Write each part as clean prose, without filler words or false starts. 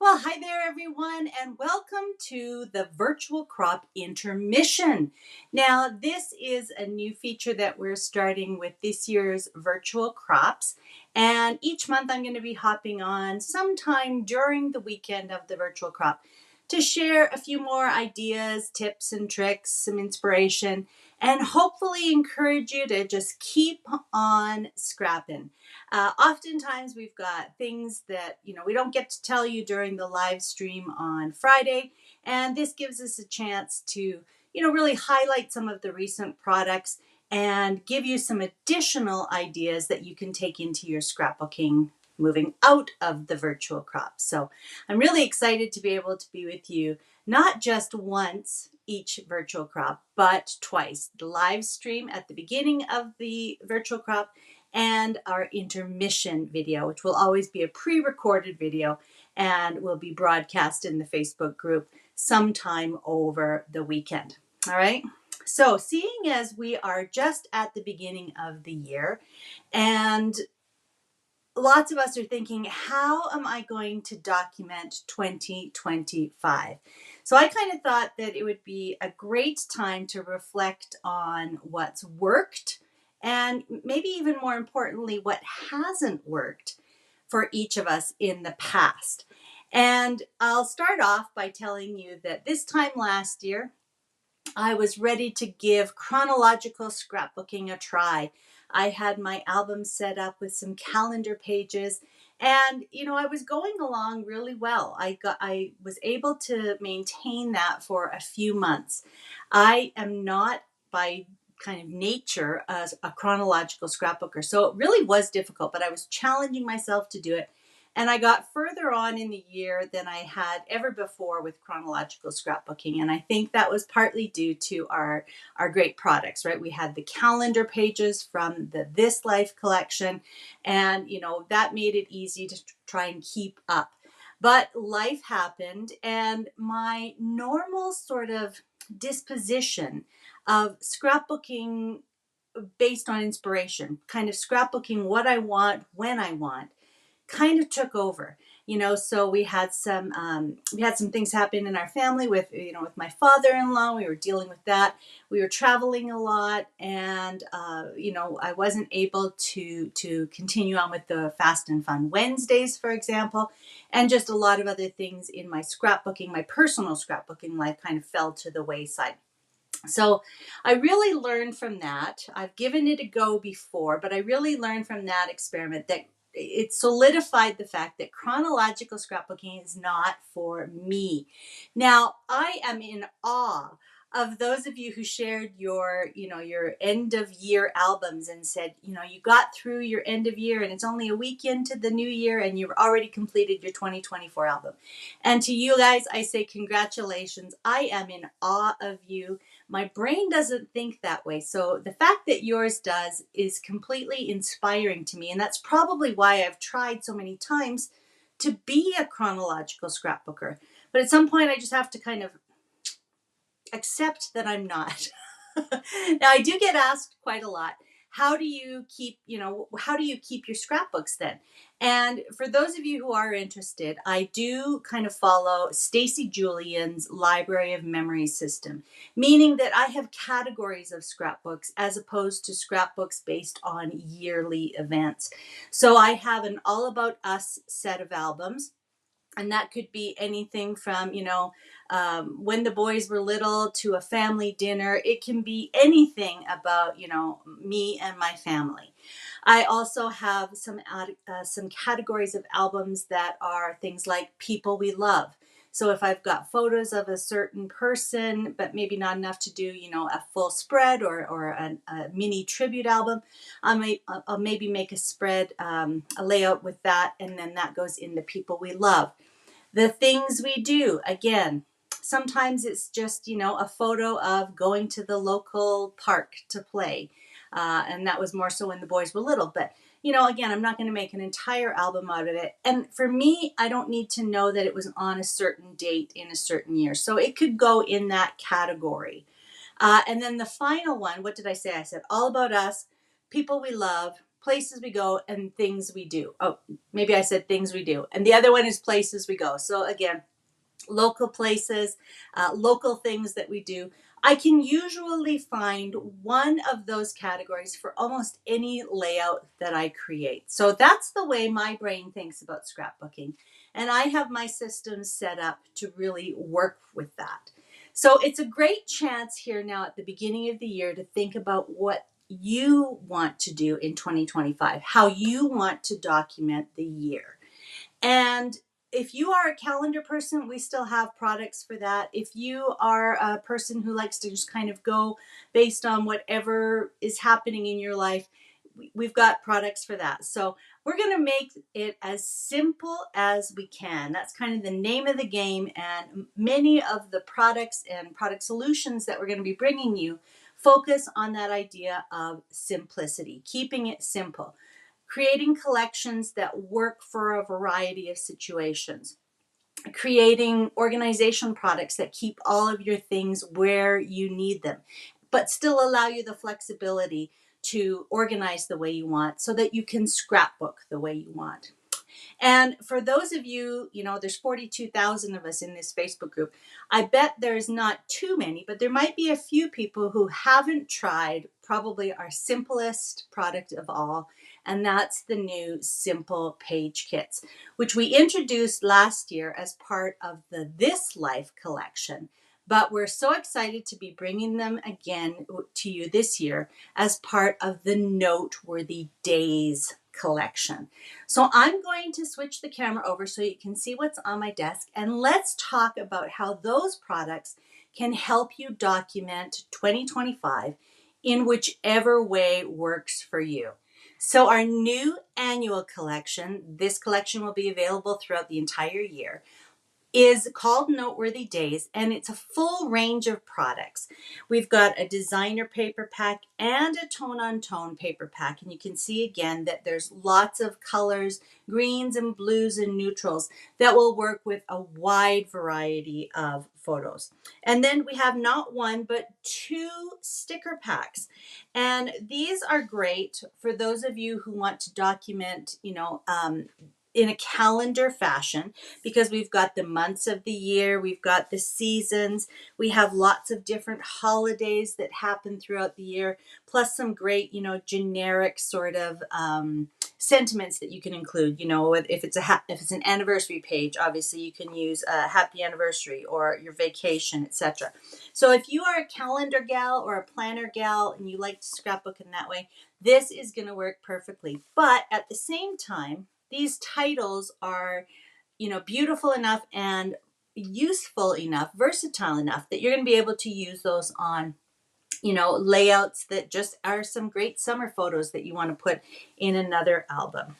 Well, hi there, everyone, and welcome to the virtual crop intermission. Now, this is a new feature that we're starting with this year's virtual crops. And each month I'm going to be hopping on sometime during the weekend of the virtual crop to share a few more ideas, tips, and tricks, some inspiration, and hopefully encourage you to just keep on scrapping. Oftentimes we've got things that we don't get to tell you during the live stream on Friday, and this gives us a chance to really highlight some of the recent products and give you some additional ideas that you can take into your scrapbooking moving out of the virtual crop. So I'm really excited to be able to be with you not just once each virtual crop, but twice. The live stream at the beginning of the virtual crop and our intermission video, which will always be a pre-recorded video and will be broadcast in the Facebook group sometime over the weekend. All right. So seeing as we are just at the beginning of the year and lots of us are thinking, how am I going to document 2025? So I kind of thought that it would be a great time to reflect on what's worked and maybe even more importantly, what hasn't worked for each of us in the past. And I'll start off by telling you that this time last year, I was ready to give chronological scrapbooking a try. I had my album set up with some calendar pages and I was going along really well. I was able to maintain that for a few months. I am not by kind of nature as a chronological scrapbooker. So it really was difficult, but I was challenging myself to do it. And I got further on in the year than I had ever before with chronological scrapbooking. And I think that was partly due to our great products, right? We had the calendar pages from the This Life collection, and that made it easy to try and keep up. But life happened, and my normal sort of disposition of scrapbooking based on inspiration, kind of scrapbooking what I want when I want, kind of took over. So we had some things happen in our family with with my father-in-law. We were dealing with that. We were traveling a lot, and I wasn't able to continue on with the Fast and Fun Wednesdays, for example, and just a lot of other things in my scrapbooking, my personal scrapbooking life kind of fell to the wayside. So I really learned from that. I've given it a go before, but I really learned from that experiment that it solidified the fact that chronological scrapbooking is not for me. Now, I am in awe of those of you who shared your end of year albums and said, you got through your end of year and it's only a week into the new year and you've already completed your 2024 album. And to you guys, I say congratulations. I am in awe of you. My brain doesn't think that way. So the fact that yours does is completely inspiring to me. And that's probably why I've tried so many times to be a chronological scrapbooker. But at some point, I just have to kind of accept that I'm not. Now, I do get asked quite a lot, how do you keep your scrapbooks then? And for those of you who are interested, I do kind of follow Stacy Julian's Library of Memories system, meaning that I have categories of scrapbooks as opposed to scrapbooks based on yearly events. So I have an All About Us set of albums. And that could be anything from, when the boys were little to a family dinner. It can be anything about, me and my family. I also have some categories of albums that are things like people we love. So if I've got photos of a certain person, but maybe not enough to do, a full spread or a mini tribute album, I'll maybe make a spread, a layout with that, and then that goes in the people we love. The things we do, again, sometimes it's just, a photo of going to the local park to play. And that was more so when the boys were little. But, again, I'm not going to make an entire album out of it. And for me, I don't need to know that it was on a certain date in a certain year. So it could go in that category. And then the final one, what did I say? I said All About Us, People We Love, places we go and things we do. Oh, maybe I said things we do. And the other one is places we go. So again, local places, local things that we do. I can usually find one of those categories for almost any layout that I create. So that's the way my brain thinks about scrapbooking. And I have my systems set up to really work with that. So it's a great chance here now at the beginning of the year to think about what you want to do in 2025, how you want to document the year. And if you are a calendar person, we still have products for that. If you are a person who likes to just kind of go based on whatever is happening in your life, we've got products for that. So we're going to make it as simple as we can. That's kind of the name of the game. And many of the products and product solutions that we're going to be bringing you focus on that idea of simplicity, keeping it simple, creating collections that work for a variety of situations, creating organization products that keep all of your things where you need them, but still allow you the flexibility to organize the way you want so that you can scrapbook the way you want. And for those of you, there's 42,000 of us in this Facebook group. I bet there's not too many, but there might be a few people who haven't tried probably our simplest product of all, and that's the new Simple Page Kits, which we introduced last year as part of the This Life collection. But we're so excited to be bringing them again to you this year as part of the Noteworthy Days collection. So I'm going to switch the camera over so you can see what's on my desk, and let's talk about how those products can help you document 2025 in whichever way works for you. So our new annual collection, this collection will be available throughout the entire year, is called Noteworthy Days, and it's a full range of products. We've got a designer paper pack and a tone-on-tone paper pack, and you can see again that there's lots of colors, greens and blues and neutrals that will work with a wide variety of photos. And then we have not one but two sticker packs, and these are great for those of you who want to document, in a calendar fashion, because we've got the months of the year, we've got the seasons, we have lots of different holidays that happen throughout the year, plus some great, generic sort of sentiments that you can include. If it's an anniversary page, obviously you can use a happy anniversary or your vacation, etc. So if you are a calendar gal or a planner gal and you like to scrapbook in that way, this is going to work perfectly. But at the same time, these titles are, beautiful enough and useful enough, versatile enough that you're going to be able to use those on, layouts that just are some great summer photos that you want to put in another album.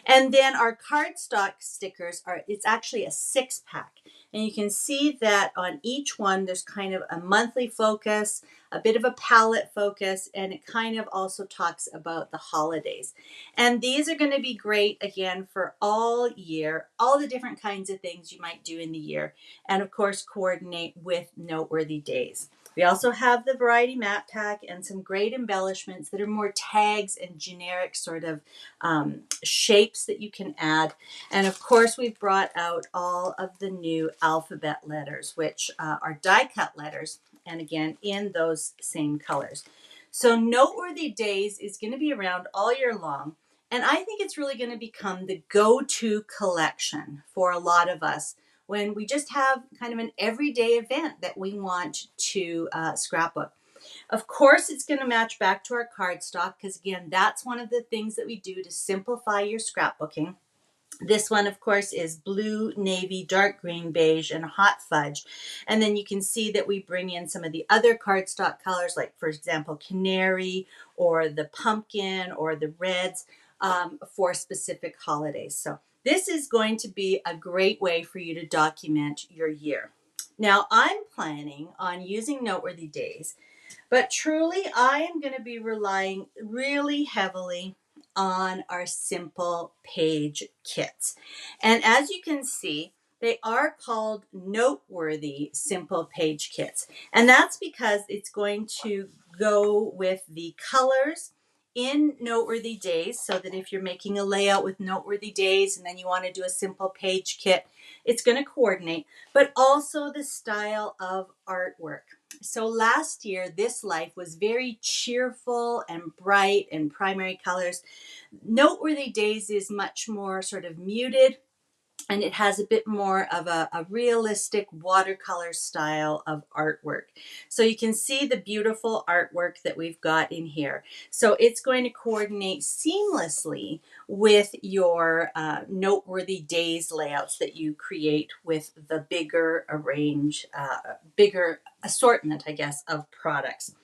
And then our cardstock stickers it's actually a 6-pack. And you can see that on each one, there's kind of a monthly focus, a bit of a palette focus, and it kind of also talks about the holidays. And these are going to be great, again, for all year, all the different kinds of things you might do in the year. And of course, coordinate with Noteworthy Days. We also have the Variety Map Pack and some great embellishments that are more tags and generic sort of shapes that you can add. And of course, we've brought out all of the new alphabet letters, which are die-cut letters, and again, in those same colors. So Noteworthy Days is going to be around all year long, and I think it's really going to become the go-to collection for a lot of us when we just have kind of an everyday event that we want to scrapbook. Of course, it's going to match back to our cardstock because, again, that's one of the things that we do to simplify your scrapbooking. This one, of course, is blue, navy, dark green, beige, and hot fudge. And then you can see that we bring in some of the other cardstock colors, like, for example, canary or the pumpkin or the reds for specific holidays. So this is going to be a great way for you to document your year. Now, I'm planning on using Noteworthy Days, but truly I am going to be relying really heavily on our Simple Page Kits. And as you can see, they are called Noteworthy Simple Page Kits. And that's because it's going to go with the colors in Noteworthy Days, so that if you're making a layout with Noteworthy Days and then you want to do a simple page kit, it's going to coordinate, but also the style of artwork. So last year, this life was very cheerful and bright and primary colors. Noteworthy Days is much more sort of muted, and it has a bit more of a realistic watercolor style of artwork. So you can see the beautiful artwork that we've got in here. So it's going to coordinate seamlessly with your Noteworthy Days layouts that you create with the bigger bigger assortment, I guess, of products.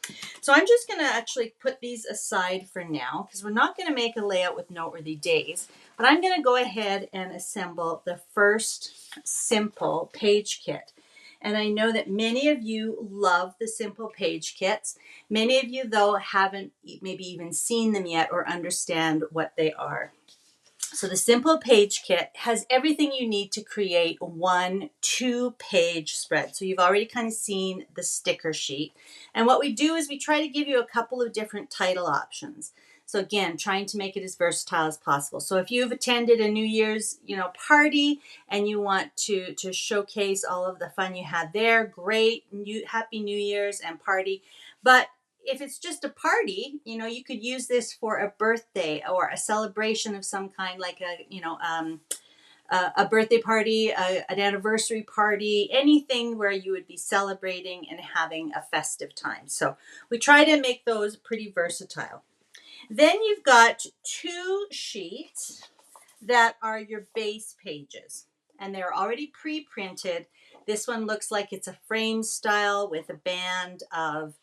So I'm just going to actually put these aside for now, because we're not going to make a layout with Noteworthy Days. But I'm going to go ahead and assemble the first simple page kit. And I know that many of you love the simple page kits. Many of you, though, haven't maybe even seen them yet or understand what they are. So the simple page kit has everything you need to create one 2-page spread. So you've already kind of seen the sticker sheet. And what we do is we try to give you a couple of different title options. So again, trying to make it as versatile as possible. So if you've attended a New Year's, party and you want to showcase all of the fun you had there, great, Happy New Year's and party. But if it's just a party, you could use this for a birthday or a celebration of some kind, like a birthday party, an anniversary party, anything where you would be celebrating and having a festive time. So we try to make those pretty versatile. Then you've got 2 sheets that are your base pages, and they're already pre-printed. This one looks like it's a frame style with a band of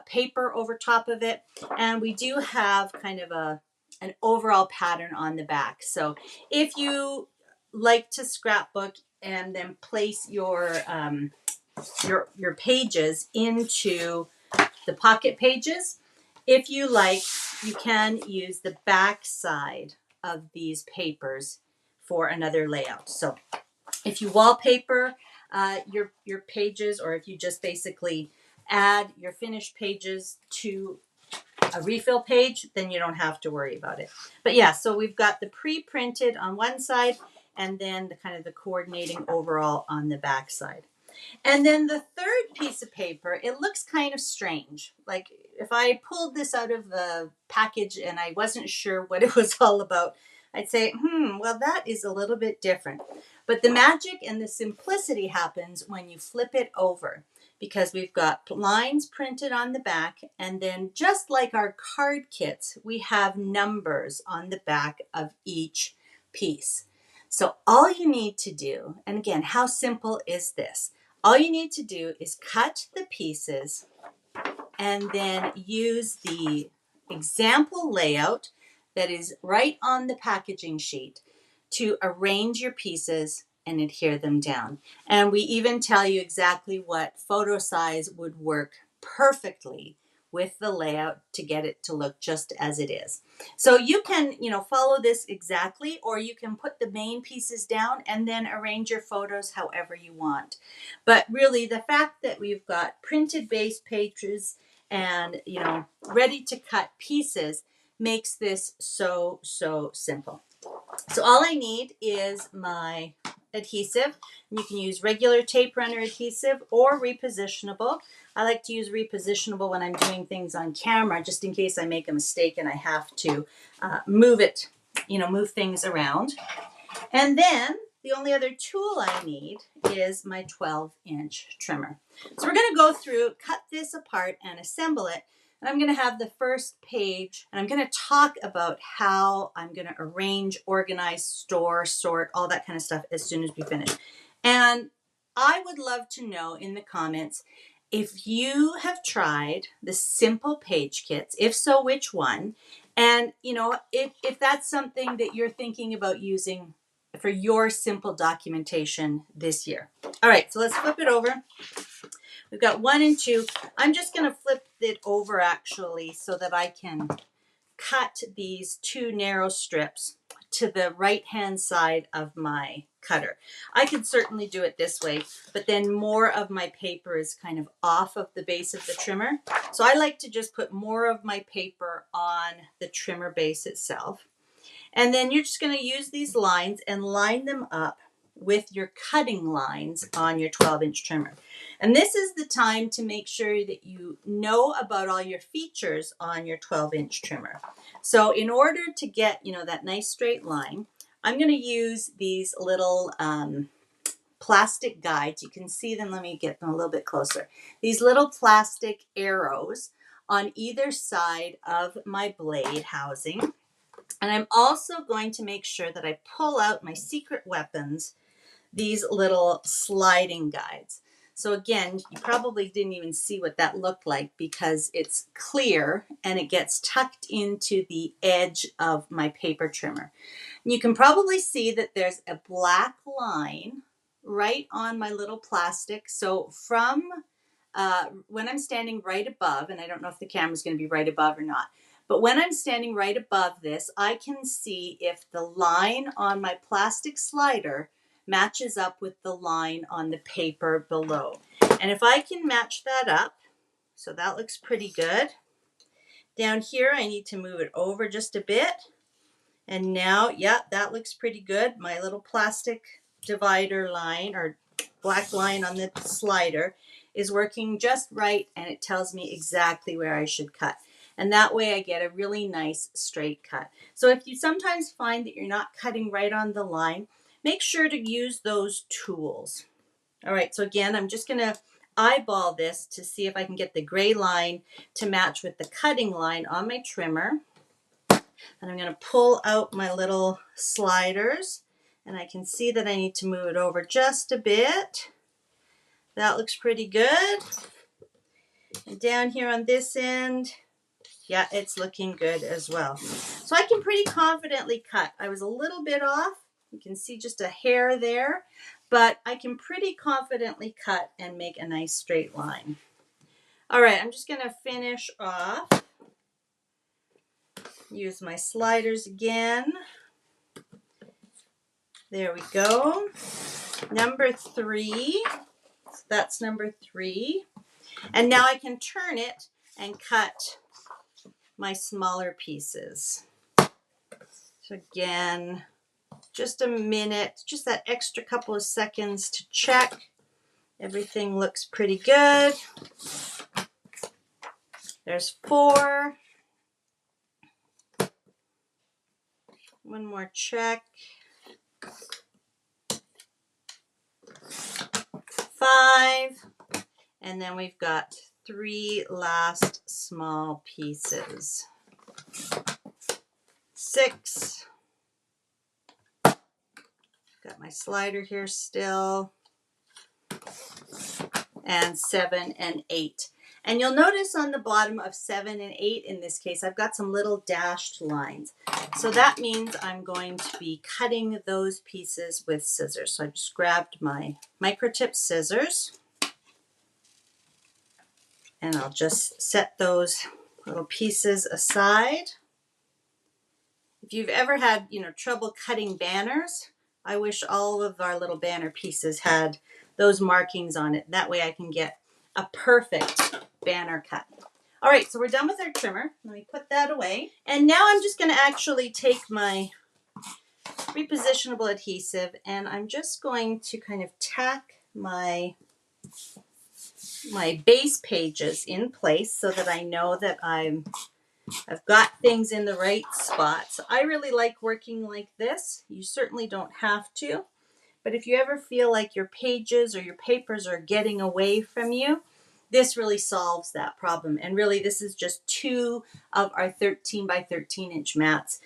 paper over top of it, and we do have kind of an overall pattern on the back. So if you like to scrapbook and then place your pages into the pocket pages, if you like, you can use the back side of these papers for another layout. So if you wallpaper your pages, or if you just basically add your finished pages to a refill page, then you don't have to worry about it. But yeah, so we've got the pre-printed on one side and then the kind of the coordinating overall on the back side. And then the third piece of paper, it looks kind of strange. Like if I pulled this out of the package and I wasn't sure what it was all about, I'd say, well, that is a little bit different. But the magic and the simplicity happens when you flip it over, because we've got lines printed on the back, and then just like our card kits, we have numbers on the back of each piece. So all you need to do, and again, how simple is this? All you need to do is cut the pieces and then use the example layout that is right on the packaging sheet to arrange your pieces and adhere them down. And we even tell you exactly what photo size would work perfectly with the layout to get it to look just as it is. So you can, follow this exactly, or you can put the main pieces down and then arrange your photos however you want. But really, the fact that we've got printed base pages and, ready to cut pieces makes this so simple. So all I need is my adhesive. You can use regular tape runner adhesive or repositionable. I like to use repositionable when I'm doing things on camera, just in case I make a mistake and I have to move things around. And then the only other tool I need is my 12-inch trimmer. So we're going to go through, cut this apart and assemble it. And I'm going to have the first page, and I'm going to talk about how I'm going to arrange, organize, store, sort, all that kind of stuff as soon as we finish. And I would love to know in the comments if you have tried the simple page kits, if so, which one? And, if that's something that you're thinking about using for your simple documentation this year. All right, so let's flip it over. We've got 1 and 2. I'm just going to flip it over actually so that I can cut these 2 narrow strips to the right-hand side of my cutter. I could certainly do it this way, but then more of my paper is kind of off of the base of the trimmer. So I like to just put more of my paper on the trimmer base itself. And then you're just going to use these lines and line them up with your cutting lines on your 12-inch trimmer. And this is the time to make sure that you know about all your features on your 12-inch trimmer. So in order to get, that nice straight line, I'm going to use these little plastic guides. You can see them. Let me get them a little bit closer. These little plastic arrows on either side of my blade housing. And I'm also going to make sure that I pull out my secret weapons, these little sliding guides. So again, you probably didn't even see what that looked like because it's clear and it gets tucked into the edge of my paper trimmer. And you can probably see that there's a black line right on my little plastic. So from when I'm standing right above, and I don't know if the camera's going to be right above or not, but when I'm standing right above this, I can see if the line on my plastic slider matches up with the line on the paper below. And if I can match that up, so that looks pretty good. Down here, I need to move it over just a bit. And now, yeah, that looks pretty good. My little plastic divider line or black line on the slider is working just right, and it tells me exactly where I should cut. And that way I get a really nice straight cut. So if you sometimes find that you're not cutting right on the line, make sure to use those tools. All right, so again, I'm just gonna eyeball this to see if I can get the gray line to match with the cutting line on my trimmer. And I'm gonna pull out my little sliders, and I can see that I need to move it over just a bit. That looks pretty good. And down here on this end, yeah, it's looking good as well. So I can pretty confidently cut. I was a little bit off. You can see just a hair there, but I can pretty confidently cut and make a nice straight line. All right, I'm just gonna finish off. Use my sliders again. There we go. Number 3. So that's number 3. And now I can turn it and cut my smaller pieces. So again, just a minute, just that extra couple of seconds to check. Everything looks pretty good. There's 4. One more check. 5. And then we've got 3 last small pieces. 6. Got my slider here still. And 7 and 8. And you'll notice on the bottom of 7 and 8, in this case, I've got some little dashed lines. So that means I'm going to be cutting those pieces with scissors. So I just grabbed my microtip scissors. And I'll just set those little pieces aside. If you've ever had, trouble cutting banners, I wish all of our little banner pieces had those markings on it. That way I can get a perfect banner cut. All right, so we're done with our trimmer. Let me put that away. And now I'm just going to actually take my repositionable adhesive and I'm just going to kind of tack my base pages in place so that I know that I've got things in the right spots. I really like working like this. You certainly don't have to, but if you ever feel like your pages or your papers are getting away from you, this really solves that problem. And really, this is just 2 of our 13 by 13 inch mats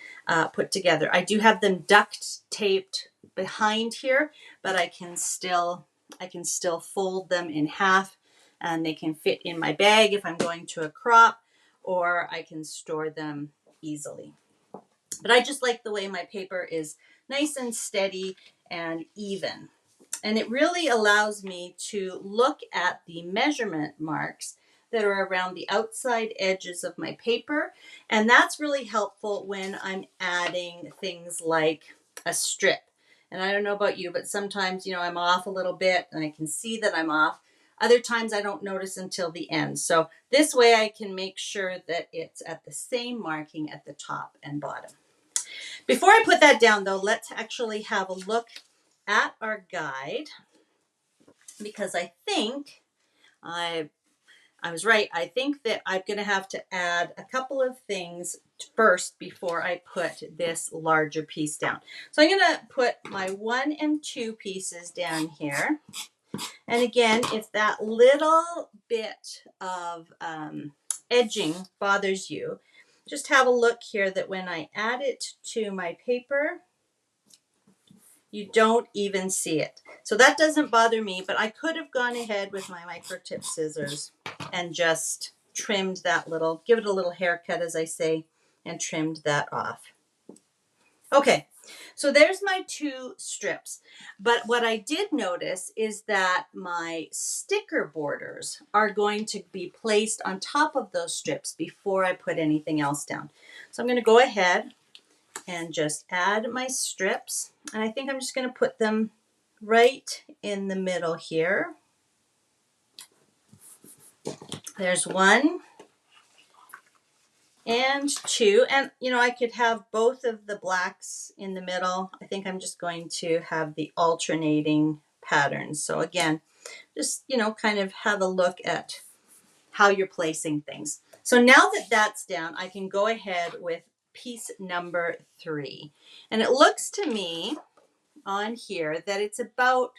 put together. I do have them duct taped behind here, but I can still fold them in half, and they can fit in my bag if I'm going to a crop, or I can store them easily. But I just like the way my paper is nice and steady and even. And it really allows me to look at the measurement marks that are around the outside edges of my paper. And that's really helpful when I'm adding things like a strip. And I don't know about you, but sometimes, I'm off a little bit and I can see that I'm off. Other times I don't notice until the end. So this way I can make sure that it's at the same marking at the top and bottom. Before I put that down though, let's actually have a look at our guide, because I think I was right. I think that I'm going to have to add a couple of things first before I put this larger piece down. So I'm going to put my 1 and 2 pieces down here. And again, if that little bit of edging bothers you, just have a look here that when I add it to my paper, you don't even see it. So that doesn't bother me, but I could have gone ahead with my microtip scissors and just trimmed that little, give it a little haircut, as I say, and trimmed that off. Okay, so there's my 2 strips. But what I did notice is that my sticker borders are going to be placed on top of those strips before I put anything else down. So I'm going to go ahead and just add my strips. And I think I'm just going to put them right in the middle here. There's 1 and 2. And, I could have both of the blacks in the middle. I think I'm just going to have the alternating patterns. So again, just, kind of have a look at how you're placing things. So now that that's down, I can go ahead with piece number 3. And it looks to me on here that it's about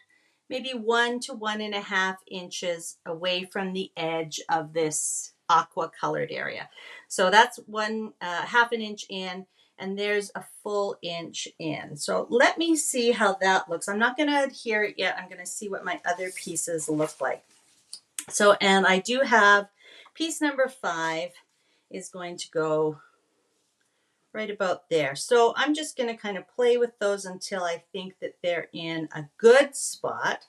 maybe 1 to 1.5 inches away from the edge of this aqua colored area. So that's 1/2 an inch in, and there's a full inch in. So let me see how that looks. I'm not going to adhere it yet. I'm going to see what my other pieces look like. So, and I do have piece number 5 is going to go right about there. So I'm just going to kind of play with those until I think that they're in a good spot.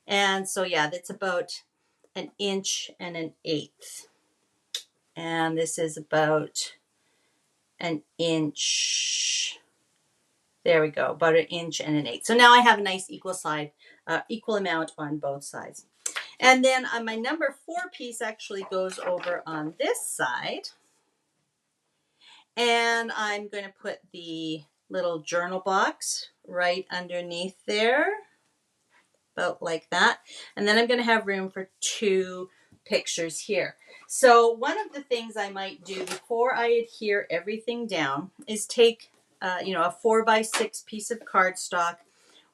And so, yeah, that's about 1 inch and 1/8. And this is about 1 inch. There we go, about 1 inch and 1/8. So now I have a nice equal amount on both sides. And then on my number 4 piece actually goes over on this side. And I'm going to put the little journal box right underneath there, about like that. And then I'm going to have room for 2 pictures here. So one of the things I might do before I adhere everything down is take, a 4x6 piece of cardstock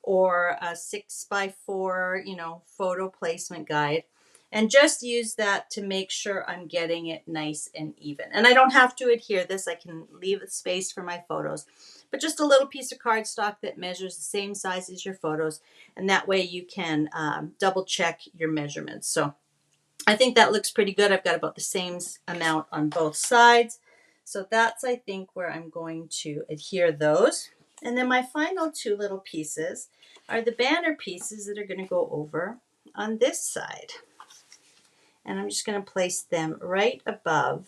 or a 6x4, photo placement guide, and just use that to make sure I'm getting it nice and even. And I don't have to adhere this. I can leave a space for my photos, but just a little piece of cardstock that measures the same size as your photos. And that way you can double check your measurements. So I think that looks pretty good. I've got about the same amount on both sides. So that's, I think, where I'm going to adhere those. And then my final 2 little pieces are the banner pieces that are going to go over on this side. And I'm just going to place them right above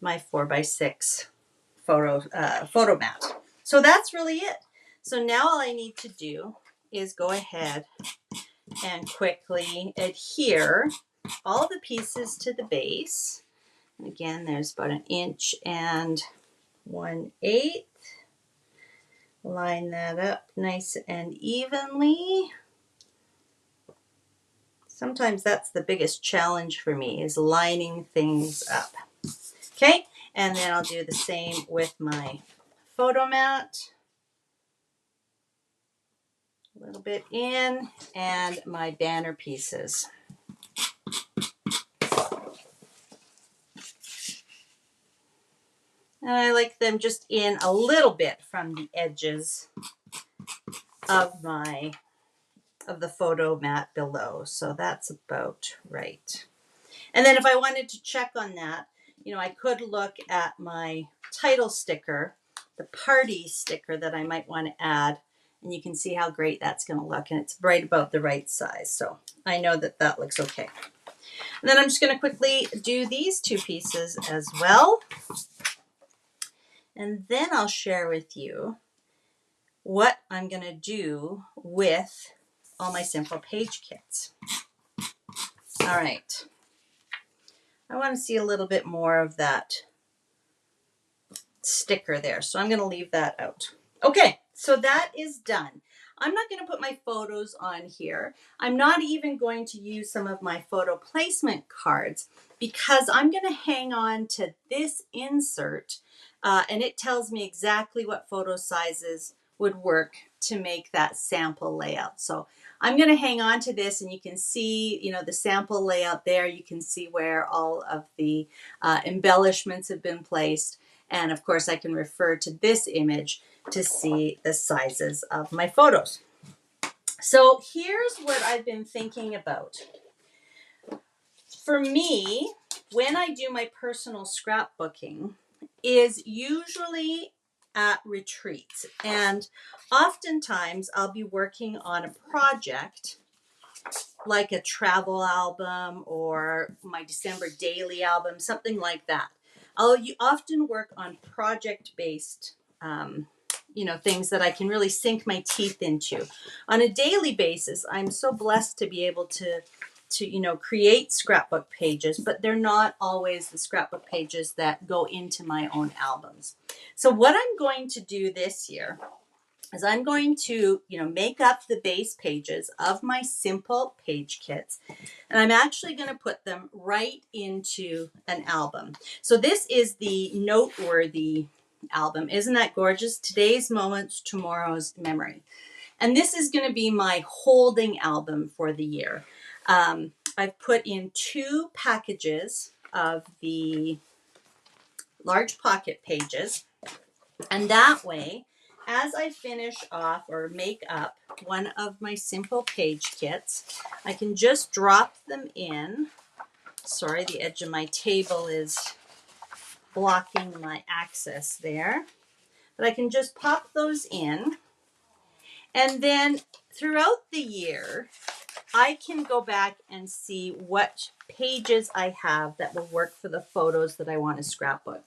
my 4x6 photo mat. So that's really it. So now all I need to do is go ahead and quickly adhere all the pieces to the base. And again, there's about 1 inch and 1/8. Line that up nice and evenly. Sometimes that's the biggest challenge for me, is lining things up. Okay, and then I'll do the same with my photo mat. A little bit in, and my banner pieces. And I like them just in a little bit from the edges of the photo mat below. So that's about right. And then if I wanted to check on that, I could look at my title sticker, the party sticker that I might want to add, and you can see how great that's going to look, and it's right about the right size. So I know that that looks okay. And then I'm just going to quickly do these 2 pieces as well. And then I'll share with you what I'm going to do with all my simple page kits. All right. I want to see a little bit more of that sticker there, so I'm going to leave that out. Okay, so that is done. I'm not going to put my photos on here. I'm not even going to use some of my photo placement cards because I'm going to hang on to this insert and it tells me exactly what photo sizes would work to make that sample layout. So I'm going to hang on to this, and you can see, you know, the sample layout there. You can see where all of the embellishments have been placed. And of course, I can refer to this image to see the sizes of my photos. So here's what I've been thinking about. For me, when I do my personal scrapbooking, is usually at retreats. And oftentimes I'll be working on a project like a travel album or my December daily album, something like that. I'll often work on project-based things that I can really sink my teeth into. On a daily basis, I'm so blessed to be able to create scrapbook pages, but they're not always the scrapbook pages that go into my own albums. So what I'm going to do this year is I'm going to, make up the base pages of my simple page kits, and I'm actually going to put them right into an album. So this is the Noteworthy album. Isn't that gorgeous? Today's moments, tomorrow's memory. And this is going to be my holding album for the year. I've put in 2 packages of the large pocket pages, and that way, as I finish off or make up one of my simple page kits, I can just drop them in. Sorry, the edge of my table is blocking my access there. But I can just pop those in. And then throughout the year, I can go back and see what pages I have that will work for the photos that I want to scrapbook.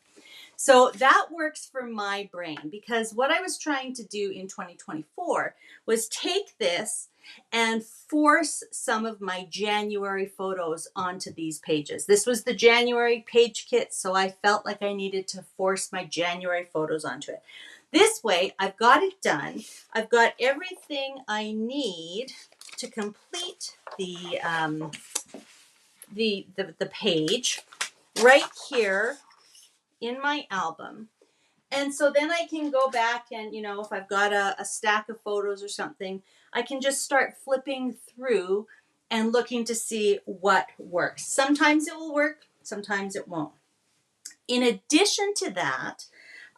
So that works for my brain, because what I was trying to do in 2024 was take this and force some of my January photos onto these pages. This was the January page kit, so I felt like I needed to force my January photos onto it. This way, I've got it done. I've got everything I need to complete the page right here in my album. And so then I can go back and, if I've got a stack of photos or something, I can just start flipping through and looking to see what works. Sometimes it will work, sometimes it won't. In addition to that,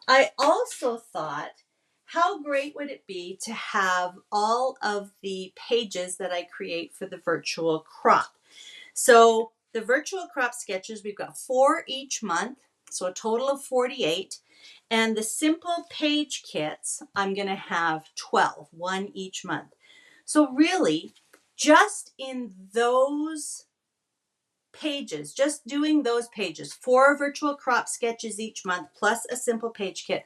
I also thought, how great would it be to have all of the pages that I create for the virtual crop? So the virtual crop sketches, we've got 4 each month, so a total of 48. And the simple page kits, I'm going to have 12, 1 each month. So really, just in those pages, just doing those pages, 4 virtual crop sketches each month, plus a simple page kit,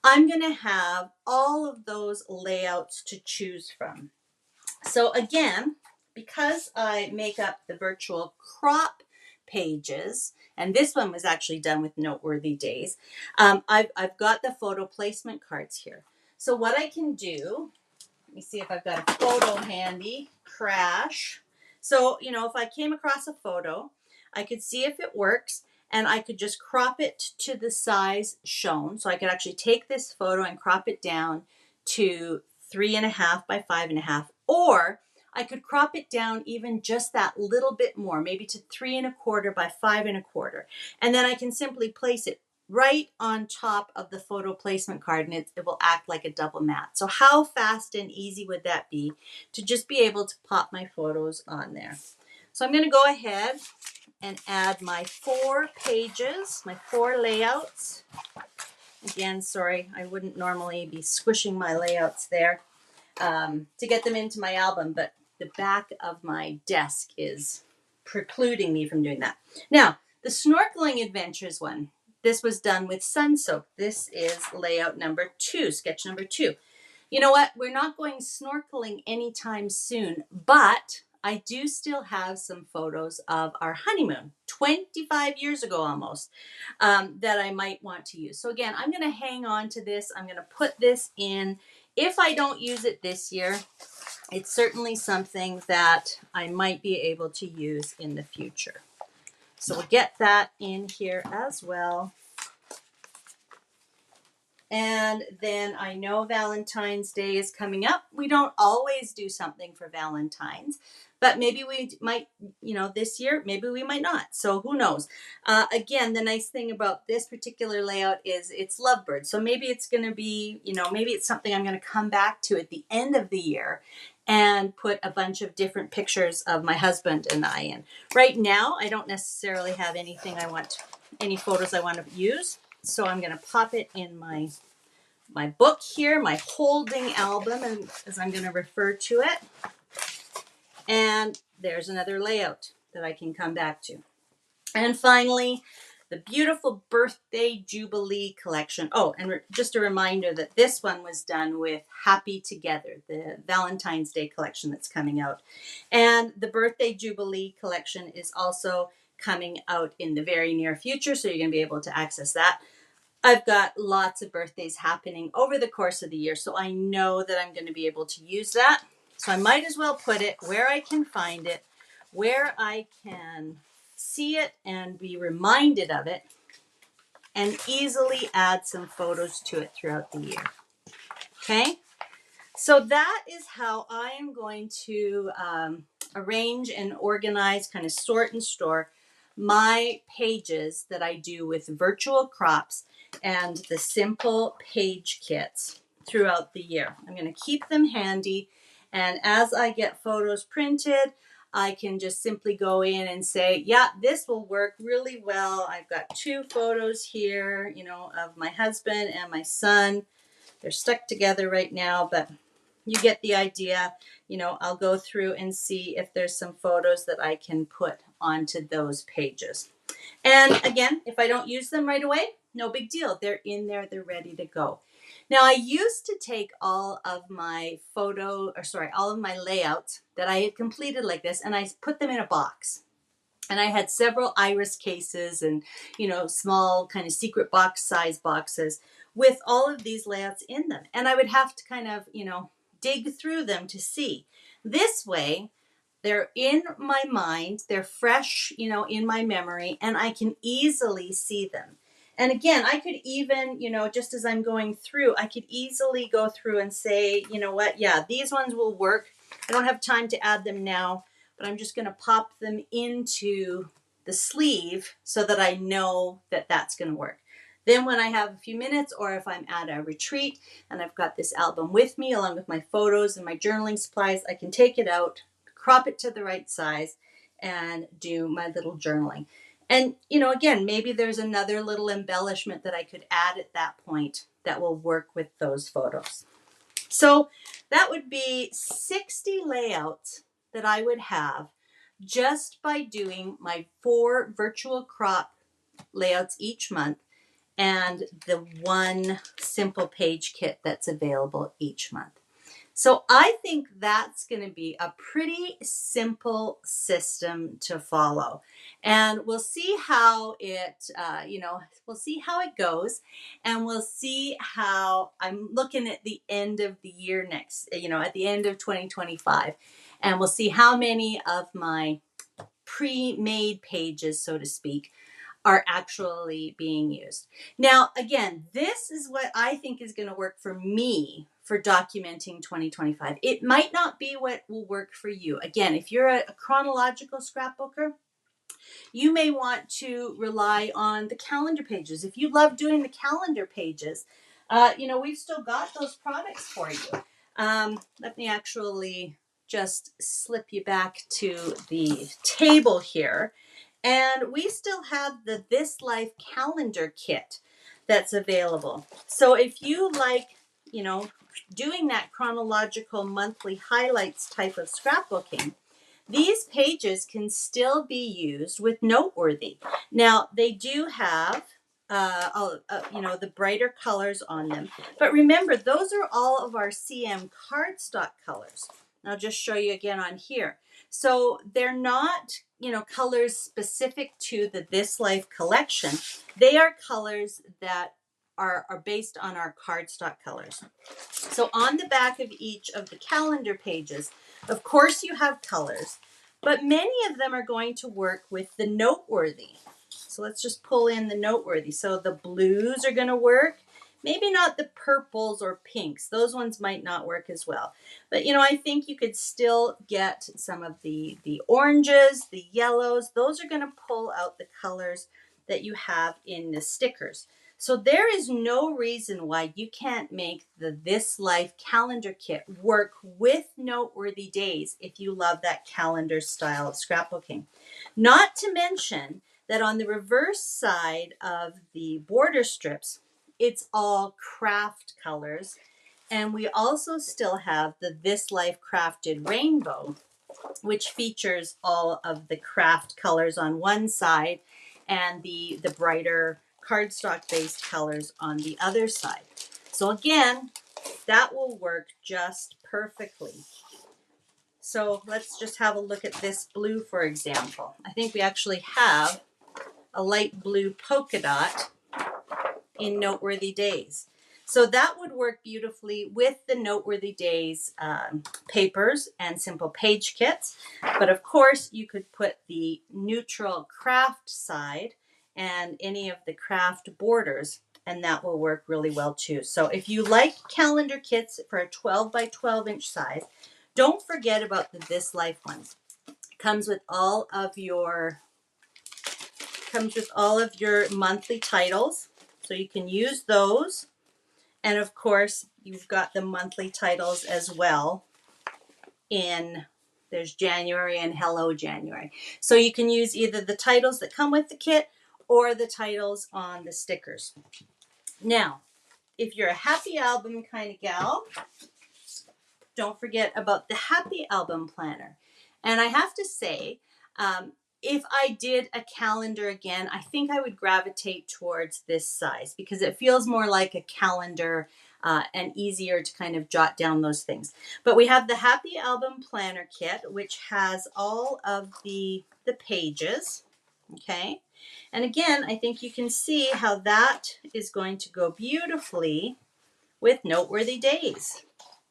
I'm going to have all of those layouts to choose from. So again, because I make up the virtual crop pages, and this one was actually done with Noteworthy Days, I've got the photo placement cards here. So what I can do, let me see if I've got a photo handy, crash. So, if I came across a photo, I could see if it works, and I could just crop it to the size shown. So I could actually take this photo and crop it down to 3.5 by 5.5, or I could crop it down even just that little bit more, maybe to 3.25 by 5.25. And then I can simply place it right on top of the photo placement card, and it will act like a double mat. So how fast and easy would that be to just be able to pop my photos on there? So I'm going to go ahead and add my 4 pages, my 4 layouts. Again, sorry, I wouldn't normally be squishing my layouts there to get them into my album, but the back of my desk is precluding me from doing that. Now, the Snorkeling Adventures one, this was done with Sun Soak. This is layout number 2, sketch number 2. You know what? We're not going snorkeling anytime soon, but I do still have some photos of our honeymoon, 25 years ago almost, that I might want to use. So again, I'm going to hang on to this. I'm going to put this in. If I don't use it this year, it's certainly something that I might be able to use in the future. So we'll get that in here as well. And then I know Valentine's Day is coming up. We don't always do something for Valentine's, but maybe we might, this year, maybe we might not. So who knows? Again, the nice thing about this particular layout is it's lovebird. So maybe it's going to be, maybe it's something I'm going to come back to at the end of the year and put a bunch of different pictures of my husband and I in. Right now, I don't necessarily have any photos I want to use. So I'm going to pop it in my book here, my holding album, and as I'm going to refer to it. And there's another layout that I can come back to. And finally, the beautiful Birthday Jubilee collection. Oh, and just a reminder that this one was done with Happy Together, the Valentine's Day collection that's coming out. And the Birthday Jubilee collection is also coming out in the very near future, so you're going to be able to access that. I've got lots of birthdays happening over the course of the year, so I know that I'm going to be able to use that. So I might as well put it where I can find it, where I can see it and be reminded of it, and easily add some photos to it throughout the year. Okay? So that is how I am going to arrange and organize, kind of sort and store my pages that I do with virtual crops and the simple page kits throughout the year. I'm going to keep them handy, and as I get photos printed, I can just simply go in and say, yeah, this will work really well. I've got 2 photos here, of my husband and my son. They're stuck together right now, but you get the idea. I'll go through and see if there's some photos that I can put onto those pages. And again, if I don't use them right away, no big deal. They're in there, they're ready to go. Now, I used to take all of my all of my layouts that I had completed like this, and I put them in a box. And I had several iris cases and, small kind of secret box size boxes with all of these layouts in them. And I would have to kind of, dig through them to see. This way, they're in my mind, they're fresh, in my memory, and I can easily see them. And again, I could even, just as I'm going through, I could easily go through and say, you know what, yeah, these ones will work. I don't have time to add them now, but I'm just going to pop them into the sleeve so that I know that that's going to work. Then when I have a few minutes, or if I'm at a retreat and I've got this album with me along with my photos and my journaling supplies, I can take it out, crop it to the right size, and do my little journaling. And, again, maybe there's another little embellishment that I could add at that point that will work with those photos. So that would be 60 layouts that I would have just by doing my 4 virtual crop layouts each month and the 1 simple page kit that's available each month. So I think that's going to be a pretty simple system to follow. And we'll see how it, we'll see how it goes. And we'll see how I'm looking at the end of the year at the end of 2025. And we'll see how many of my pre-made pages, so to speak, are actually being used. Now, again, this is what I think is going to work for me for documenting 2025. It might not be what will work for you. Again, if you're a chronological scrapbooker, you may want to rely on the calendar pages. If you love doing the calendar pages, we've still got those products for you. Let me actually just slip you back to the table here. And we still have the This Life calendar kit that's available. So if you like, doing that chronological monthly highlights type of scrapbooking, these pages can still be used with Noteworthy. Now, they do have the brighter colors on them. But remember, those are all of our CM cardstock colors. I'll just show you again on here. So they're not, colors specific to the This Life collection. They are colors that are based on our cardstock colors. So on the back of each of the calendar pages, of course you have colors, but many of them are going to work with the noteworthy. So let's just pull in the noteworthy. So the blues are going to work. Maybe not the purples or pinks. Those ones might not work as well. But, I think you could still get some of the oranges, the yellows. Those are going to pull out the colors that you have in the stickers. So there is no reason why you can't make the This Life calendar kit work with noteworthy days if you love that calendar style of scrapbooking. Not to mention that on the reverse side of the border strips, it's all craft colors. And we also still have the This Life Crafted Rainbow, which features all of the craft colors on one side and the brighter cardstock based colors on the other side. So again, that will work just perfectly. So let's just have a look at this blue, for example. I think we actually have a light blue polka dot in Noteworthy Days. So that would work beautifully with the Noteworthy Days papers and simple page kits. But of course, you could put the neutral craft side and any of the craft borders, and that will work really well too. So if you like calendar kits for a 12 by 12 inch size, don't forget about the This Life ones. It comes with all of your monthly titles, so you can use those. And of course, you've got the monthly titles as well. There's January and Hello January. So you can use either the titles that come with the kit or the titles on the stickers. Now, if you're a happy album kind of gal, don't forget about the Happy Album Planner. And I have to say, if I did a calendar again, I think I would gravitate towards this size because it feels more like a calendar and easier to kind of jot down those things. But we have the Happy Album Planner Kit, which has all of the pages, okay? And again, I think you can see how that is going to go beautifully with Noteworthy Days.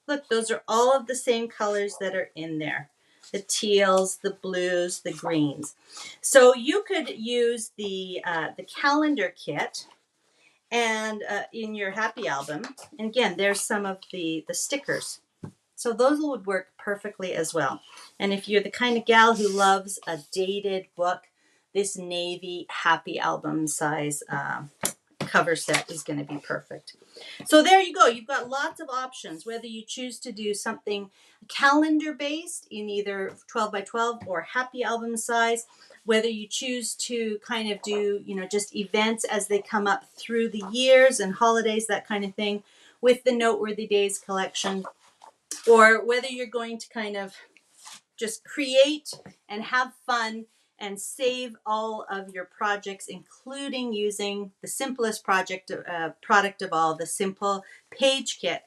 Look, those are all of the same colors that are in there. The teals, the blues, the greens. So you could use the calendar kit and in your happy album. And again, there's some of the stickers. So those would work perfectly as well. And if you're the kind of gal who loves a dated book, this navy happy album size cover set is going to be perfect. So there you go. You've got lots of options, whether you choose to do something calendar based in either 12 by 12 or happy album size, whether you choose to kind of do, just events as they come up through the years and holidays, that kind of thing, with the Noteworthy Days collection, or whether you're going to kind of just create and have fun and save all of your projects, including using the simplest product of all, the simple page kit,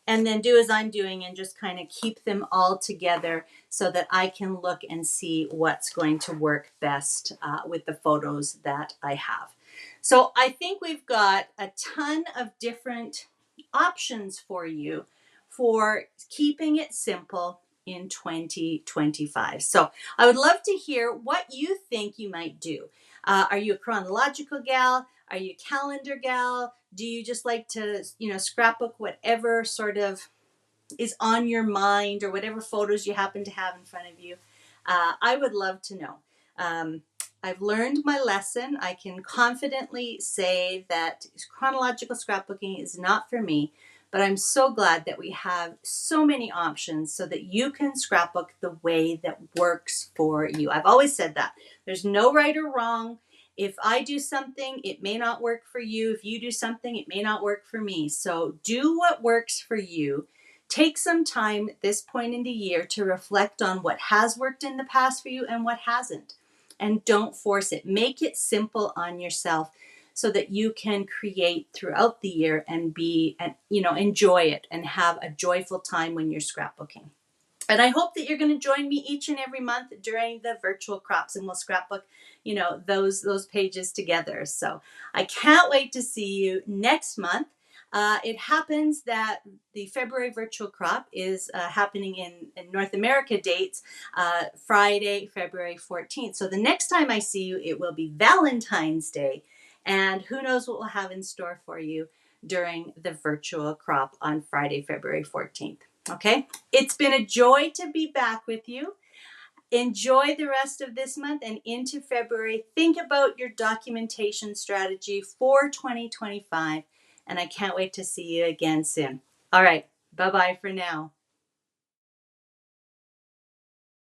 and then do as I'm doing and just kind of keep them all together so that I can look and see what's going to work best with the photos that I have. So I think we've got a ton of different options for you for keeping it simple in 2025. So I would love to hear what you think you might do. Are you a chronological gal? Are you a calendar gal? Do you just like to, scrapbook whatever sort of is on your mind or whatever photos you happen to have in front of you? I would love to know. I've learned my lesson. I can confidently say that chronological scrapbooking is not for me. But I'm so glad that we have so many options so that you can scrapbook the way that works for you. I've always said that. There's no right or wrong. If I do something, it may not work for you. If you do something, it may not work for me. So do what works for you. Take some time at this point in the year to reflect on what has worked in the past for you and what hasn't. And don't force it. Make it simple on yourself so that you can create throughout the year and enjoy it and have a joyful time when you're scrapbooking. And I hope that you're going to join me each and every month during the virtual crops, and we'll scrapbook, those pages together. So I can't wait to see you next month. It happens that the February virtual crop is happening in North America dates Friday, February 14th. So the next time I see you, it will be Valentine's Day. And who knows what we'll have in store for you during the virtual crop on Friday, February 14th. Okay, it's been a joy to be back with you. Enjoy the rest of this month and into February. Think about your documentation strategy for 2025, and I can't wait to see you again soon. All right, bye-bye for now.